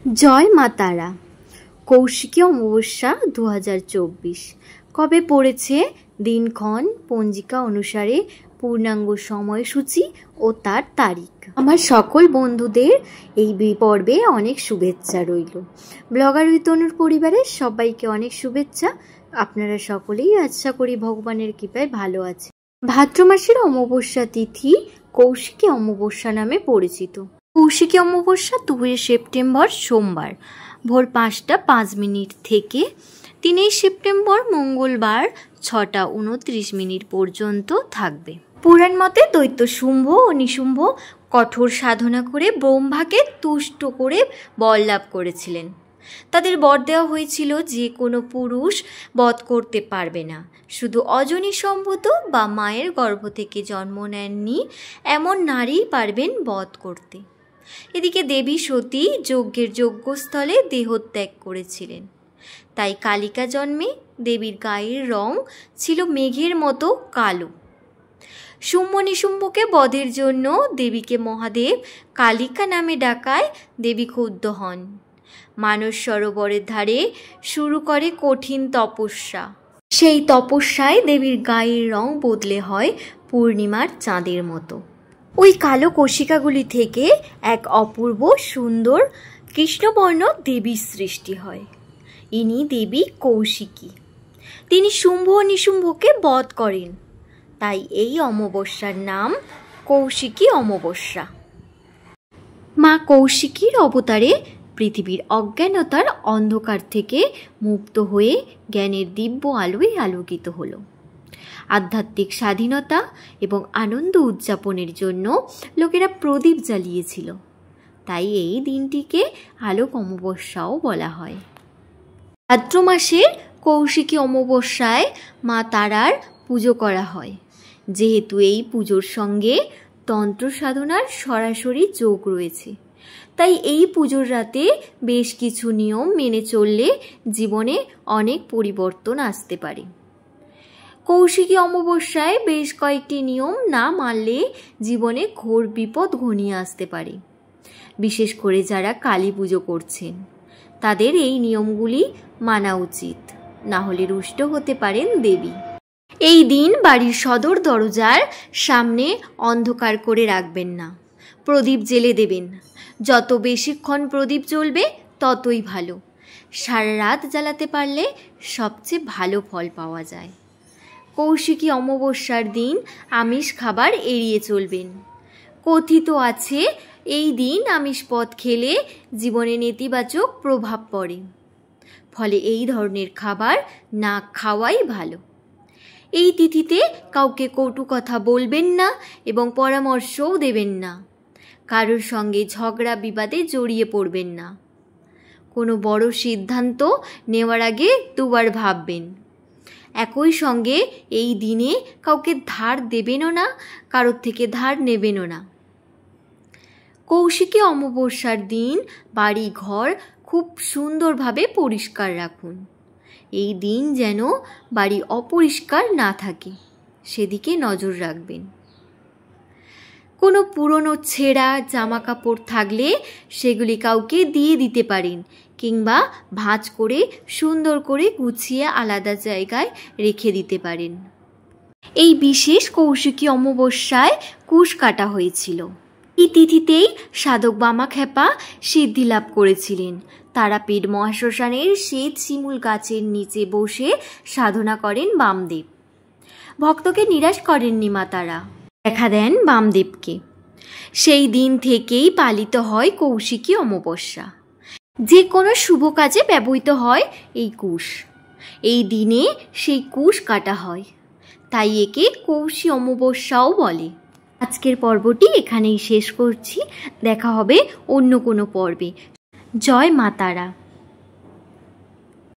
जय मा तारा। कौशिकी अमावस्या 2024 कबे पड़ेছে दिनक्षण पंजिका अनुसारे पूर्णांग সময়সূচি ও তার তারিখ। আমার সকল বন্ধুদের এই পর্বে অনেক শুভেচ্ছা রইল। ব্লগার উইথ তনুর পরিবারের সবাইকে অনেক শুভেচ্ছা। আপনারা সকলেই আশা করি ভগবানের কৃপায় ভালো আছে। ভাদ্র মাসের অমাবস্যা তিথি কৌশিকী অমাবস্যা নামে পরিচিত। কৌশিকী অমাবস্যা 2 সেপ্টেম্বর সোমবার ভোর 5টা 5 থেকে 3 সেপ্টেম্বর মঙ্গলবার 6টা 29 পর্যন্ত থাকবে। পুরাণ মতে দৈত্য শুম্ভ ও নিশুম্ভ কঠোর সাধনা করে ব্রহ্মাকে তুষ্ট করে বর লাভ করেছিলেন। তাদের বর দেওয়া হয়েছিল যে কোনো পুরুষ বধ করতে পারবে না, শুধু অজনী সম্ভূত বা মায়ের গর্ভ থেকে জন্ম নেননি এমন নারীই পারবেন বধ করতে। এদিকে দেবী সতী যজ্ঞের যজ্ঞস্থলে দেহত্যাগ করেছিলেন, তাই কালিকা জন্মে দেবীর গায়ের রং ছিল মেঘের মতো কালো। শুম্ভ নিশুম্ভকে বধের জন্য দেবীকে মহাদেব কালিকা নামে ডাকায় দেবী ক্ষুব্ধ হন। মানস সরোবরের ধারে শুরু করে কঠিন তপস্যা। সেই তপস্যায় দেবীর গায়ের রং বদলে হয় পূর্ণিমার চাঁদের মতো। ওই কালো কোষিকাগুলি থেকে এক অপূর্ব সুন্দর কৃষ্ণবর্ণ দেবীর সৃষ্টি হয়। ইনি দেবী কৌশিকী। তিনি শুম্ভ ও নিশুম্ভকে বধ করেন, তাই এই অমাবস্যার নাম কৌশিকী অমাবস্যা। মা কৌশিকীর অবতারে পৃথিবীর অজ্ঞানতার অন্ধকার থেকে মুক্ত হয়ে জ্ঞানের দিব্য আলোয় আলোকিত হলো। আধ্যাত্মিক স্বাধীনতা এবং আনন্দ উদযাপনের জন্য লোকেরা প্রদীপ জ্বালিয়েছিল, তাই এই দিনটিকে আলোক অমাবস্যাও বলা হয়। ভাদ্র মাসের কৌশিকী অমাবস্যায় মা তারার পুজো করা হয়। যেহেতু এই পুজোর সঙ্গে তন্ত্র সাধনার সরাসরি যোগ রয়েছে, তাই এই পুজোর রাতে বেশ কিছু নিয়ম মেনে চললে জীবনে অনেক পরিবর্তন আসতে পারে। কৌশিকী অমাবস্যায় বেশ কয়েকটি নিয়ম না মানলে জীবনে ঘোর বিপদ ঘনিয়ে আসতে পারে। বিশেষ করে যারা কালী পুজো করছেন তাদের এই নিয়মগুলি মানা উচিত, না হলে রুষ্ট হতে পারেন দেবী। এই দিন বাড়ির সদর দরজার সামনে অন্ধকার করে রাখবেন না, প্রদীপ জ্বেলে দেবেন। যত বেশিক্ষণ প্রদীপ জ্বলবে ততই ভালো। সারা রাত জ্বালাতে পারলে সবচেয়ে ভালো ফল পাওয়া যায়। কৌশিকী অমাবস্যার দিন আমিষ খাবার এড়িয়ে চলবেন। কথিত আছে এই দিন আমিষ পদ খেলে জীবনে নেতিবাচক প্রভাব পড়ে, ফলে এই ধরনের খাবার না খাওয়াই ভালো। এই তিথিতে কাউকে কটু কথা বলবেন না এবং পরামর্শও দেবেন না। কারোর সঙ্গে ঝগড়া বিবাদে জড়িয়ে পড়বেন না। কোনো বড় সিদ্ধান্ত নেওয়ার আগে দুবার ভাববেন। একই সঙ্গে এই দিনে কাউকে ধার দেবেনও না, কারোর থেকে ধার নেবেনও না। কৌশিকী অমাবস্যার দিন বাড়ি ঘর খুব সুন্দরভাবে পরিষ্কার রাখুন। এই দিন যেন বাড়ি অপরিষ্কার না থাকে, সেদিকে নজর রাখবেন। কোনো পুরনো ছেঁড়া জামা কাপড় থাকলে সেগুলি কাউকে দিয়ে দিতে পারেন, কিংবা ভাঁজ করে সুন্দর করে গুছিয়ে আলাদা জায়গায় রেখে দিতে পারেন। এই বিশেষ কৌশিকী অমাবস্যায় কুশ কাটা হয়েছিল। এই তিথিতেই সাধক বামাখ্যাপা সিদ্ধি লাভ করেছিলেন। তারাপীঠ মহাশ্মশানের শ্বেত শিমুল গাছের নিচে বসে সাধনা করেন বামদেব। ভক্তকে নিরাশ করেননি মা তারা, দেখা দেন বামদেবকে। সেই দিন থেকেই পালিত হয় কৌশিকী অমাবস্যা। যে কোনো শুভ কাজে ব্যবহৃত হয় এই কুশ। এই দিনে সেই কুশ কাটা হয়, তাই একে কৌশী অমাবস্যাও বলে। আজকের পর্বটি এখানেই শেষ করছি। দেখা হবে অন্য কোনো পর্বে। জয় মা তারা।